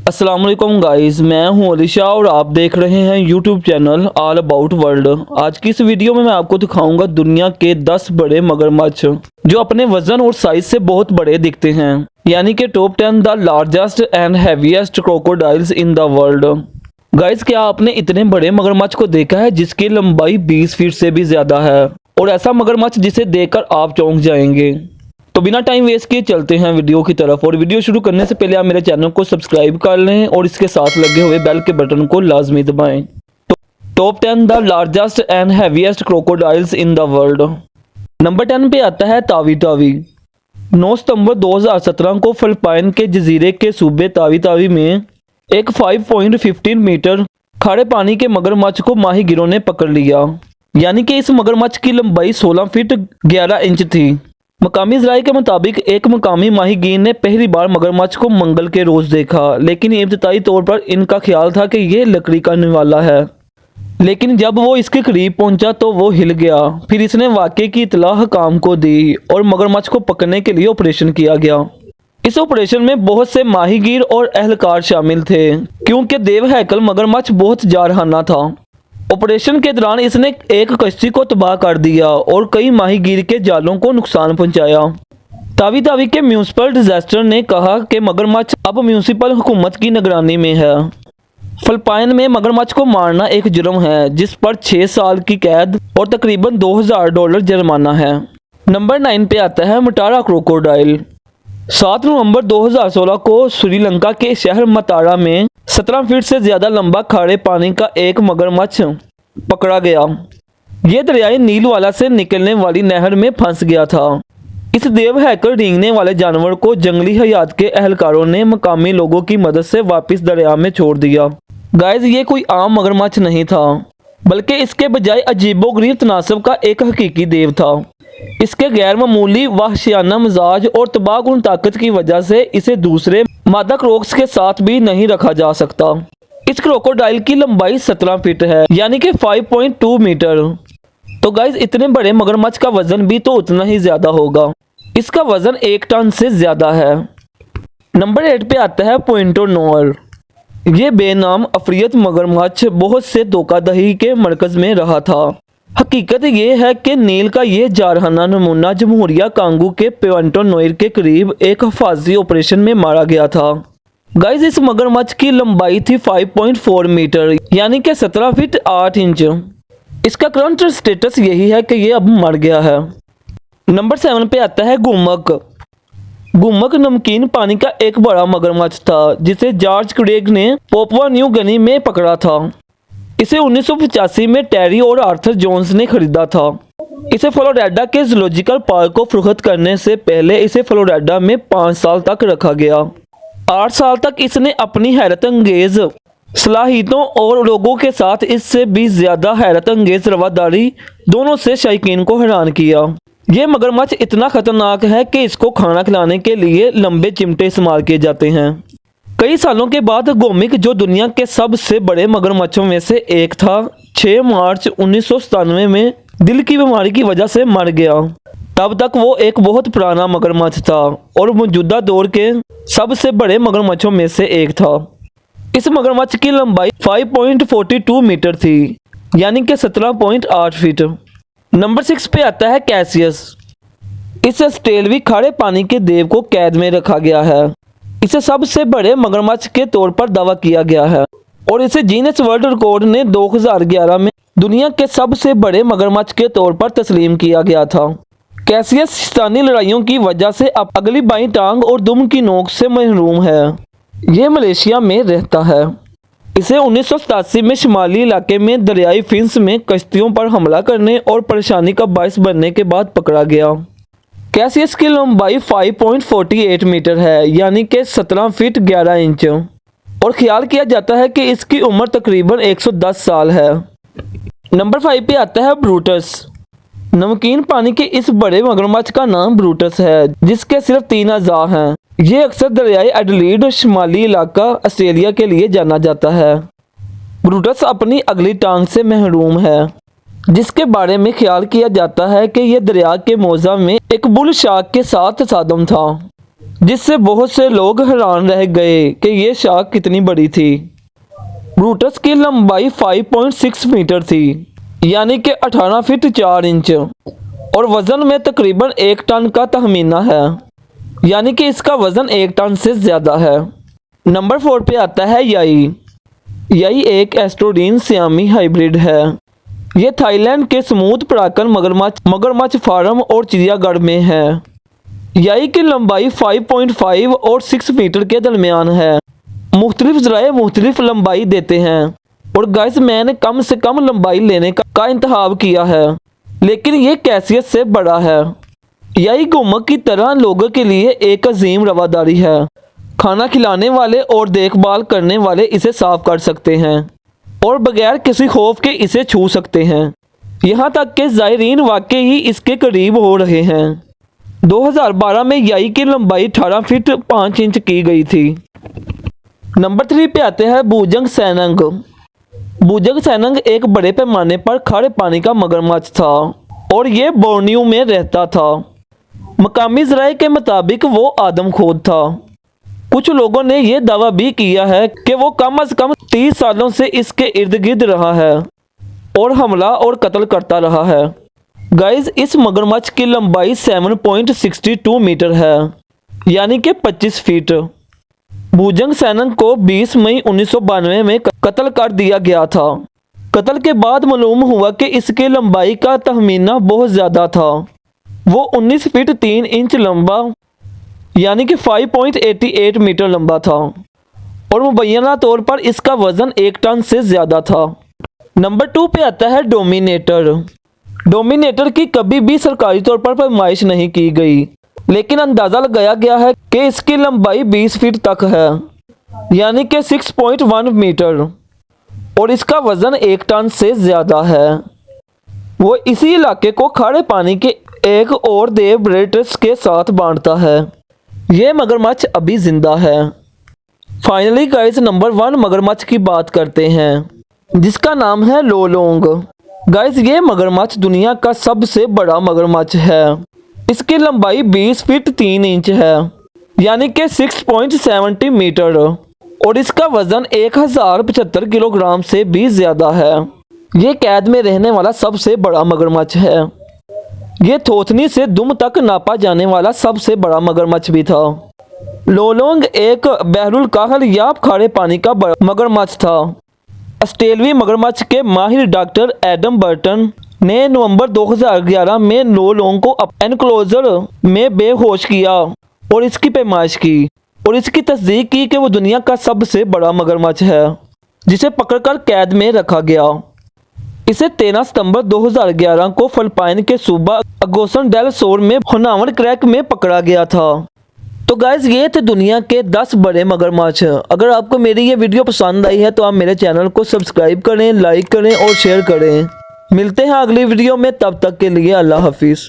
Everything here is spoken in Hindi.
अस्सलाम वालेकुम गाइस, मैं हूं अलीशा और आप देख रहे हैं YouTube channel all about world. आज की इस वीडियो में मैं आपको दिखाऊंगा दुनिया के 10 बड़े मगरमच्छ जो अपने वजन और साइज से बहुत बड़े दिखते हैं, यानी कि top 10 the largest and heaviest crocodiles in the world. Guys, क्या आपने इतने बड़े मगरमच्छ को देखा है जिसकी लंबाई 20 फीट से भी ज्यादा है, और ऐसा मगरमच्छ जिसे देखकर आप चौंक जाएंगे। तो बिना टाइम वेस्ट किए चलते हैं वीडियो की तरफ। और वीडियो शुरू करने से पहले आप मेरे चैनल को सब्सक्राइब कर लें और इसके साथ लगे हुए बेल के बटन को लाजमी दबाएं। Top 10 the largest and heaviest crocodiles in the world. Number 10 पे आता है तावी तावी। 9 सितंबर 2017 को फिलिपाइन के जजीरे के सूबे तावी तावी में एक 5.15 मीटर खारे पानी के मगरमच्छ को माहीगिरों ने पकड़ लिया, यानी कि इस मगरमच्छ की लंबाई 16 फीट 11 इंच थी। मकामी ज़राए के मुताबिक एक मकामी माहीगीर ने पहली बार मगरमच्छ को मंगल के रोज़ देखा, लेकिन इब्तदाई तौर पर इनका ख्याल था कि यह लकड़ी का निवाला है। लेकिन जब वो इसके करीब पहुंचा तो वो हिल गया। फिर इसने वाक़े की इतला हुकाम को दी और मगरमच्छ को पकड़ने के लिए ऑपरेशन किया गया। इस ऑपरेशन में बहुत से माहीगीर और एहलकार शामिल थे, क्योंकि देव हैकल मगरमच्छ बहुत जारहाना था। ऑपरेशन के दौरान इसने एक कश्ती को तबाह कर दिया और कई माहीगीर के जालों को नुकसान पहुंचाया। तावी तावी के म्यूनिसिपल डिजास्टर ने कहा कि मगरमच्छ अब म्यूनिसिपल हुकूमत की निगरानी में है। फिलिपाइन में मगरमच्छ को मारना एक जुर्म है, जिस पर 6 साल की कैद और तकरीबन $2000 जुर्माना है। नंबर 9 पे आता है मटारा क्रोकोडाइल। 7 नवंबर 2016 को श्रीलंका के शहर मतारा में 17 फीट से ज्यादा लंबा खारे पानी का एक मगरमच्छ पकड़ा गया। यह दरियाई नीलवाला से निकलने वाली नहर में फंस गया था। इस देव हैकर रेंगने वाले जानवर को जंगली हयात के एहलकारों ने मकामी लोगों की मदद से वापस दरिया में छोड़ दिया। गाइस, ये कोई आम मगरमच्छ नहीं था, बल्कि इसके बजाय अजीबोगरीब तनासब का एक हकीकी देव था। इसके गैर मामूली वहशियाना मिजाज और तबाहकुन ताकत की वजह से इसे दूसरे मादा क्रोक्स के साथ भी नहीं रखा जा सकता। इस क्रोकोडाइल की लंबाई 17 फीट है, यानी कि 5.2 मीटर। तो गाइस, इतने बड़े मगरमच्छ का वजन भी तो उतना ही ज्यादा होगा। इसका वजन 1 टन से ज्यादा है। नंबर 8 पे आता है पॉइंटो नोअर। ये बेनाम अफ्रीयत मगरमच्छ बहुत से धोखाधड़ी के मरकज में रहा था। हकीकत ये है कि नील का ये जारहाना नमूना जमहूरिया कांगो के पॉइंटो नोअर के करीब एक हिफाजी ऑपरेशन में मारा गया था। गाइस, इस मगरमच्छ की लंबाई थी 5.4 मीटर, यानी कि 17 फीट 8 इंच। इसका करंट स्टेटस यही है कि ये अब मर गया है। नंबर 7 पे आता है गुम्मक। गुम्मक नमकीन पानी का एक बड़ा मगरमच्छ था, जिसे जॉर्ज क्रेग ने पापुआ न्यू गिनी में पकड़ा था। इसे 1985 में टेरी और आर्थर जोन्स ने खरीदा था। इसे फ्लोरिडा के जूलॉजिकल पार्क को फरोख्त करने से पहले इसे फ्लोरिडा में 5 साल तक रखा गया। 8 साल तक इसने अपनी हैरत अंगेज सलाहियतों और लोगों के साथ इससे भी ज्यादा हैरत अंगेज रवादारी दोनों से शायकीन को हैरान किया। ये मगरमच्छ इतना खतरनाक है कि इसको खाना खिलाने के लिए लंबे चिमटे इस्तेमाल किए जाते हैं। कई सालों के बाद गोमिक, जो दुनिया के सबसे बड़े मगरमच्छों में से एक था, 6 मार्च 1997 में दिल की बीमारी की वजह से मर गया। तब तक वो एक बहुत पुराना मगरमच्छ था और मौजूदा दौर के सबसे बड़े मगरमच्छों में से एक था। इस मगरमच्छ की लंबाई 5.42 मीटर थी, यानी कि 17.8 फीट। नंबर 6 पे आता है कैसियस। इस ऑस्ट्रेलवी खारे पानी के देव को कैद में रखा गया है। इसे सबसे बड़े मगरमच्छ के तौर पर दावा किया गया है और इसे जीनेस वर्ल्ड रिकॉर्ड ने 2011 में दुनिया के सबसे बड़े मगरमच्छ के तौर पर तस्लीम किया गया था। कैसियस शैतानी लड़ाइयों की वजह से अब अगली बाईं टांग और दुम की नोक से महरूम है। यह मलेशिया में रहता है। इसे 1987 में शुमाली इलाके में दरियाई फिंस में कश्तियों पर हमला करने और परेशानी का बायस बनने के बाद पकड़ा गया। कैसियस की लंबाई 5.48 मीटर है, यानी कि 17 फीट 11 इंच, और ख्याल किया जाता है कि इसकी उम्र तकरीबन 110 साल है। नंबर 5 पे आता है ब्रूटस। नमकीन पानी के इस बड़े मगरमच्छ का नाम ब्रूटस है, जिसके सिर्फ 3 अज़ा हैं। ये अक्सर दरियाई एडिलेड शुमाली इलाका ऑस्ट्रेलिया के लिए जाना जाता है। ब्रूटस अपनी अगली टांग से महरूम है, जिसके बारे में ख्याल किया जाता है कि यह दरिया के मौजा में एक बुल शार्क के साथ तसादम था। जिससे बहुत से लोग हैरान रह गए कि ये शार्क कितनी बड़ी थी। ब्रूटस की लंबाई 5.6 मीटर थी, यानी कि 18 फीट 4 इंच, और वज़न में तकरीबन 1 टन का तखमीना है, यानी कि इसका वज़न 1 टन से ज़्यादा है। नंबर 4 पे आता है याई। याई एक एस्ट्रोडीन सियामी हाइब्रिड है। ये थाईलैंड के स्मूथ पराकन मगरमच्छ फार्म और चिड़ियाघर में है। याई की लंबाई 5.5 और 6 मीटर के दरमियान है। मुख्तलिफ ज़राए मुख्तलिफ लंबाई देते हैं, और गाइस मैंने कम से कम लंबाई लेने का इंतखाब किया है, लेकिन ये कैफियत से बड़ा है। याई गुम्मक की तरह लोगों के लिए एक अजीम रवादारी है। खाना खिलाने वाले और देखभाल करने वाले इसे साफ कर सकते हैं और बगैर किसी खौफ के इसे छू सकते हैं। यहाँ तक कि ज़ायरीन वाकई ही इसके करीब हो रहे हैं। 2012 में याई की लंबाई 18 फीट 5 इंच की गई थी। नंबर 3 पे आते हैं बूजंग सैनंग। बूजंग सैनंग एक बड़े पैमाने पर खारे पानी का मगरमच्छ था और ये बोर्नियो में रहता था। मकामी ज़राए के मुताबिक वो आदमखोर था। कुछ लोगों ने यह दावा भी किया है कि वो कम से कम 30 सालों से इसके इर्द गिर्द रहा है और हमला और कत्ल करता रहा है। गाइस इस मगरमच्छ की लंबाई 7.62 मीटर है, यानी कि 25 फीट। बूजंग सैनंग को 20 मई 1992 में कत्ल कर दिया गया था। कत्ल के बाद मालूम हुआ कि इसकी लंबाई का तखमीना बहुत ज़्यादा था। वो 19 फीट 3 इंच लंबा, यानी कि 5.88 मीटर लंबा था, और मुबैना तौर पर इसका वज़न 1 टन से ज़्यादा था। नंबर 2 पे आता है डोमिनेटर। डोमिनेटर की कभी भी सरकारी तौर पर पैमाइश नहीं की गई, लेकिन अंदाज़ा लगाया गया है कि इसकी लंबाई 20 फीट तक है, यानी कि 6.1 मीटर, और इसका वज़न 1 टन से ज़्यादा है। वो इसी इलाके को खारे पानी के एक और देव ब्रेटस के साथ बांटता है। ये मगरमच्छ अभी जिंदा है। फाइनली गाइस नंबर 1 मगरमच्छ की बात करते हैं, जिसका नाम है लोलोंग। गाइस ये मगरमच्छ दुनिया का सबसे बड़ा मगरमच्छ है। इसकी लंबाई 20 फीट 3 इंच है, यानी कि 6.70 मीटर, और इसका वजन 1075 किलोग्राम से भी ज़्यादा है। ये कैद में रहने वाला सबसे बड़ा मगरमच्छ है। ये थोथनी से दुम तक नापा जाने वाला सबसे बड़ा मगरमच्छ भी था। लोलोंग एक बहरुल काहल या खारे पानी का मगरमच्छ था। ऑस्ट्रेलियाई मगरमच्छ के माहिर डॉक्टर एडम बर्टन ने नवंबर 2011 में लोलोंग को एनक्लोजर में बेहोश किया और इसकी पैमाइश की और इसकी तस्दीक की कि वो दुनिया का सबसे बड़ा मगरमच्छ है, जिसे पकड़कर कैद में रखा गया। इसे 13 सितंबर 2011 को फिलिपाइन के सूबा अगोसन डेल सोर में होनावर क्रैक में पकड़ा गया था। तो गाइस ये थे दुनिया के 10 बड़े मगरमच्छ। अगर आपको मेरी ये वीडियो पसंद आई है तो आप मेरे चैनल को सब्सक्राइब करें, लाइक करें और शेयर करें। मिलते हैं अगली वीडियो में, तब तक के लिए अल्लाह हाफिज़।